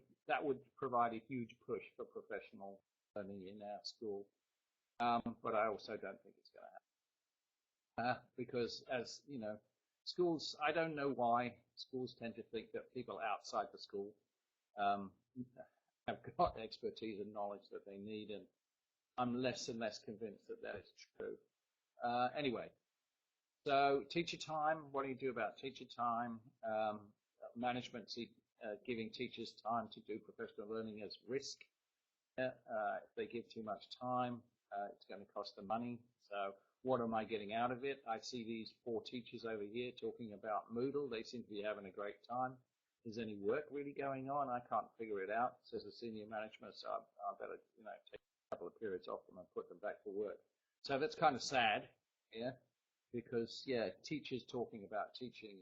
provide a huge push for professional learning in our school. But I also don't think it's going to happen. Because as you know, schools, I don't know why schools tend to think that people outside the school have got expertise and knowledge that they need, and I'm less and less convinced that that is true. Anyway, so teacher time, what do you do about teacher time? Management giving teachers time to do professional learning as risk. If they give too much time, it's going to cost them money. So what am I getting out of it? I see these 4 teachers over here talking about Moodle. They seem to be having a great time. Is any work really going on? I can't figure it out, says the senior management, so I better, take a couple of periods off them and put them back to work. So that's kind of sad, yeah, because, teachers talking about teaching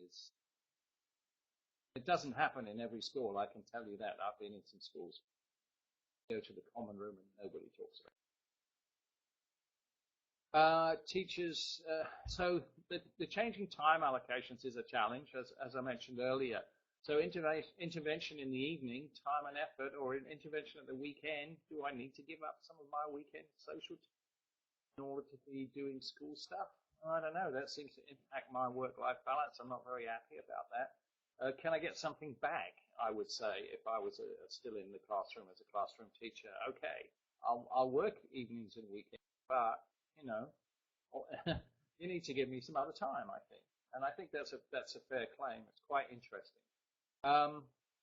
it doesn't happen in every school, I can tell you that. I've been in some schools. Go to the common room and nobody talks about it. Teachers, so the changing time allocations is a challenge, as I mentioned earlier. So intervention in the evening, time and effort, or intervention at the weekend. Do I need to give up some of my weekend social time in order to be doing school stuff? I don't know. That seems to impact my work-life balance. I'm not very happy about that. Can I get something back? I would say if I was still in the classroom as a classroom teacher. Okay, I'll work evenings and weekends, but you need to give me some other time, I think. And I think that's a fair claim. It's quite interesting.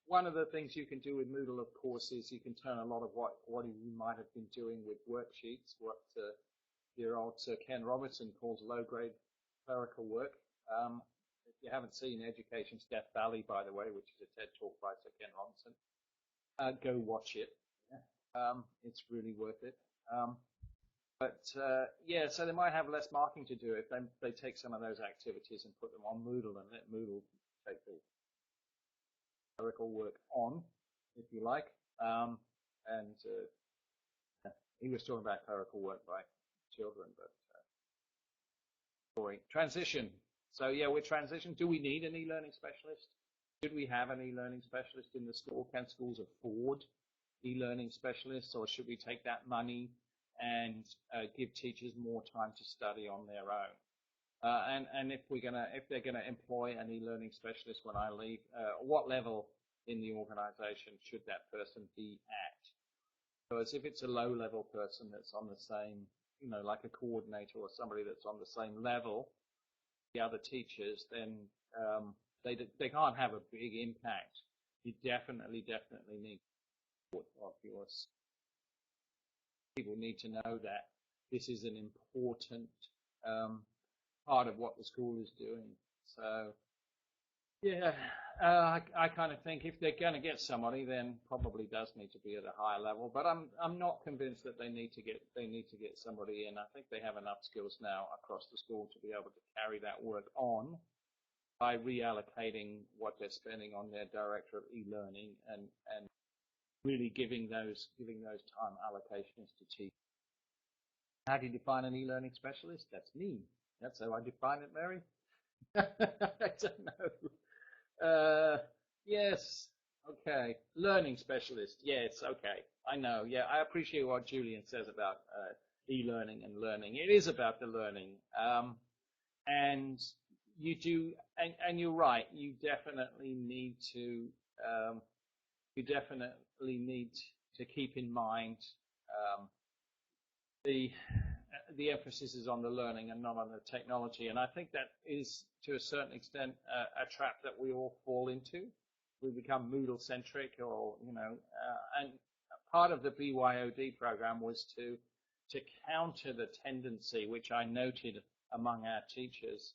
One of the things you can do with Moodle, of course, is you can turn a lot of what you might have been doing with worksheets, what your old Sir Ken Robertson calls low-grade clerical work. If you haven't seen Education's Death Valley, by the way, which is a TED talk by Sir Ken Robertson, go watch it. It's really worth it. So they might have less marking to do if they take some of those activities and put them on Moodle and let Moodle take the clerical work on, if you like. He was talking about clerical work by children, but boring. Transition. So with transition, do we need an e-learning specialist? Should we have an e-learning specialist in the school? Can schools afford e-learning specialists, or should we take that money and give teachers more time to study on their own? And if they're gonna employ an e-learning specialist when I leave, what level in the organization should that person be at? Because if it's a low-level person that's on the same, like a coordinator or somebody that's on the same level, the other teachers, then they can't have a big impact. You definitely need support of yours. People need to know that this is an important part of what the school is doing. So, I kind of think if they're going to get somebody, then probably does need to be at a higher level. But I'm not convinced that they need to get somebody in. I think they have enough skills now across the school to be able to carry that work on by reallocating what they're spending on their director of e-learning and really giving those time allocations to teach. How do you define an e-learning specialist? That's me. That's how I define it, Mary. I don't know. Yes. Okay. Learning specialist. Yes. Okay. I know. Yeah. I appreciate what Julian says about e-learning and learning. It is about the learning. And you do, and you're right. You definitely need to keep in mind the emphasis is on the learning and not on the technology. And I think that is, to a certain extent, a trap that we all fall into. We become Moodle centric, and part of the BYOD program was to counter the tendency, which I noted among our teachers,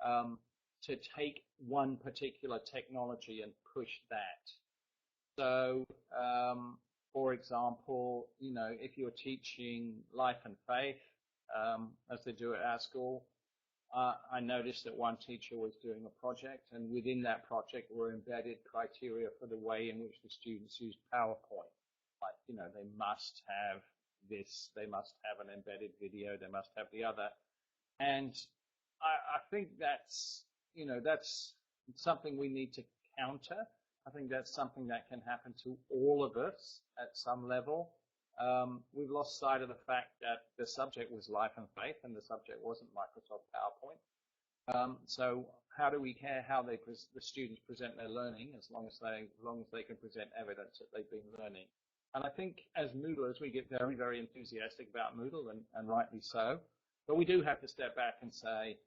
to take one particular technology and push that. So, for example, if you're teaching life and faith, as they do at our school, I noticed that one teacher was doing a project, and within that project were embedded criteria for the way in which the students used PowerPoint. Like, you know, they must have this, they must have an embedded video, they must have the other. And I think that's, you know, that's something we need to counter. I think that's something that can happen to all of us at some level. We've lost sight of the fact that the subject was life and faith, and the subject wasn't Microsoft PowerPoint. So how do we care how the students present their learning, as long as they can present evidence that they've been learning? And I think as Moodlers, we get very, very enthusiastic about Moodle, and rightly so. But we do have to step back and say,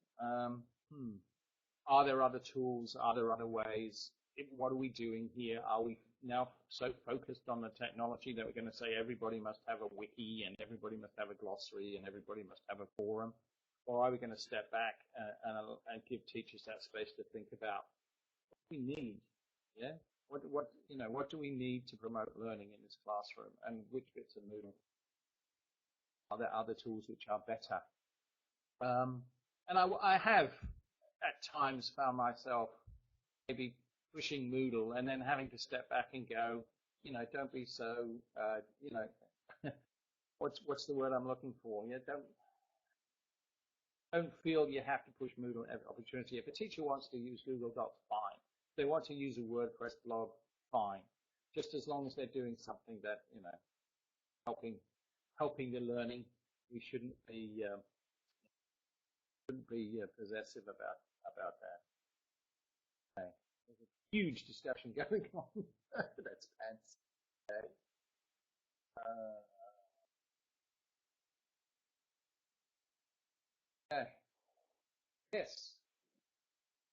are there other tools? Are there other ways? What are we doing here? Are we now so focused on the technology that we're going to say everybody must have a wiki and everybody must have a glossary and everybody must have a forum? Or are we going to step back and give teachers that space to think about what we need? Yeah, what do we need to promote learning in this classroom, and which bits of Moodle? Are there other tools which are better? And I have at times found myself maybe pushing Moodle and then having to step back and go, you know, don't be so, you know, what's the word I'm looking for? Yeah, don't feel you have to push Moodle every opportunity. If a teacher wants to use Google Docs, fine. If they want to use a WordPress blog, fine. Just as long as they're doing something that, you know, helping the learning. We shouldn't be possessive about that. Okay. There's a huge discussion going on. That's pants. Okay. Okay. Yes.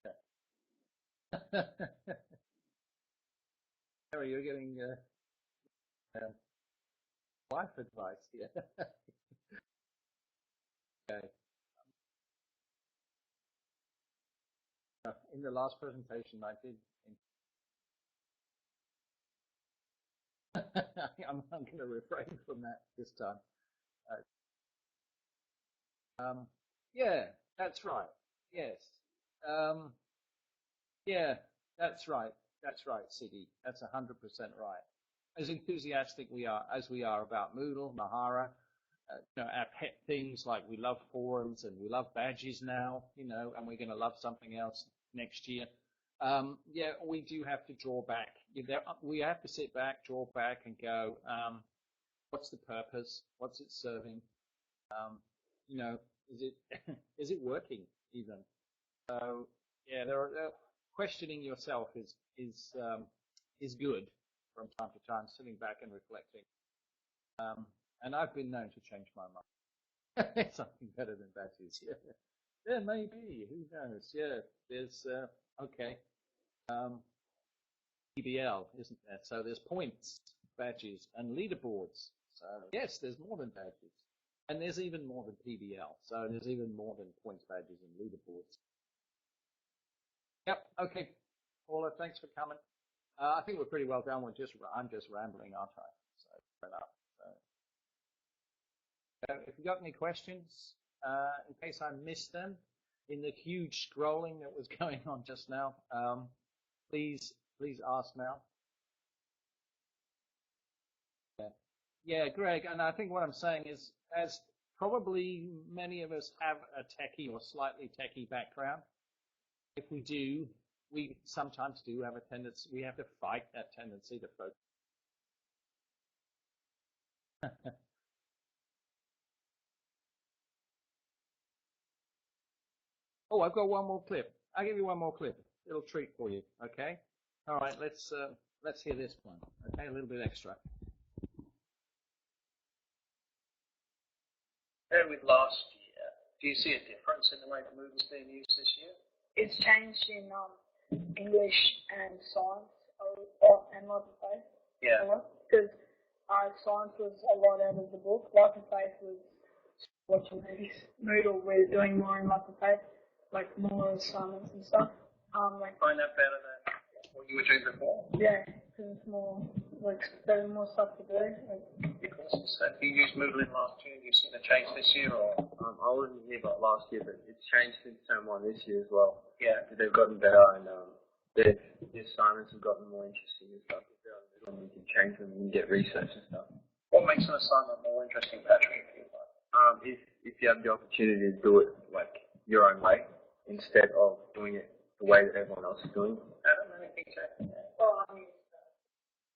Okay. Harry, you're getting life advice here. Okay. In the last presentation I did, I'm going to refrain from that this time. Yeah, that's right. Yes. Yeah, that's right. That's right, Siggy. That's 100% right. As enthusiastic as we are about Moodle, Mahara, you know, our pet things like we love forums and we love badges now, you know, and we're going to love something else next year. Yeah, we do have to draw back. We have to sit back, draw back, and go, what's the purpose? What's it serving? You know, is it working even? So yeah, questioning yourself is good from time to time, sitting back and reflecting. And I've been known to change my mind. Something better than badges. Yeah. Yeah, maybe. Who knows? Yeah, there's okay. PBL, isn't there? So there's points, badges, and leaderboards. So yes, there's more than badges. And there's even more than PBL. So there's even more than points, badges, and leaderboards. Yep. Okay. Paula, thanks for coming. I think we're pretty well done. I'm just rambling, aren't I? So fair enough. So if you got any questions, in case I missed them in the huge scrolling that was going on just now, please ask now. Yeah, Greg, and I think what I'm saying is, as probably many of us have a techie or slightly techie background, if we do, we sometimes do have a tendency, we have to fight that tendency to focus. Oh, I've got one more clip. I'll give you one more clip. Little treat for you, okay? All right, let's hear this one, okay? A little bit extra. Compared with last year, do you see a difference in the way that Moodle's being used this year? It's changed in English and science and life and faith. Yeah. Because science was a lot out of the book. Life and faith was watching movies. Moodle, we're doing more in life and faith, like more assignments and stuff. Find that better than what you were doing before? Yeah, because it's more, like, there's more stuff to do. Like, instance. So you used Moodle in last year, have you seen a change this year, or? I wasn't here about last year, but it's changed since term 1 this year as well. Yeah. They've gotten better, and the assignments have gotten more interesting and stuff. If they're on Moodle, you can change them and get research and stuff. What makes an assignment more interesting, Patrick? If you have the opportunity to do it like your own way instead of doing it the way that everyone else is doing. I don't really think so. Well, I mean,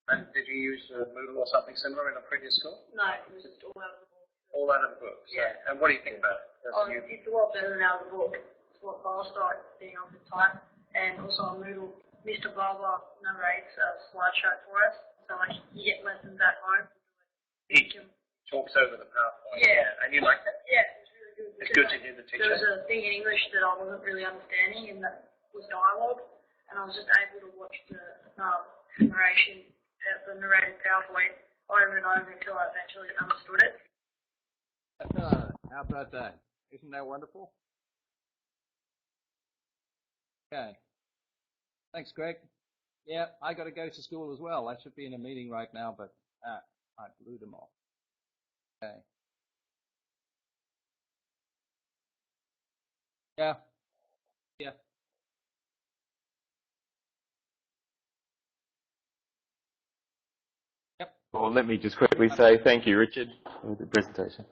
and did you use Moodle or something similar in a previous school? No, it was just all out of the book. All out of the book. Yeah. And what do you think about it? It's a lot better than out of the book. It's a lot faster, like being able to type. And also on Moodle, Mr. Barber narrates a slideshow for us. So like you get lessons at home. He talks over the PowerPoint. Yeah. And you like that? Yeah, it was really good. It's good to hear the teacher. There was a thing in English that I wasn't really understanding, and that was dialogue. And I was just able to watch the narration, the narrated PowerPoint over and over until I eventually understood it. How about that? Isn't that wonderful? Okay. Thanks, Greg. Yeah, I got to go to school as well. I should be in a meeting right now, but I blew them off. Okay. Yeah. Yeah. Yep. Well, let me just quickly say thank you, Richard, for the presentation.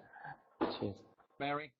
Cheers. Mary?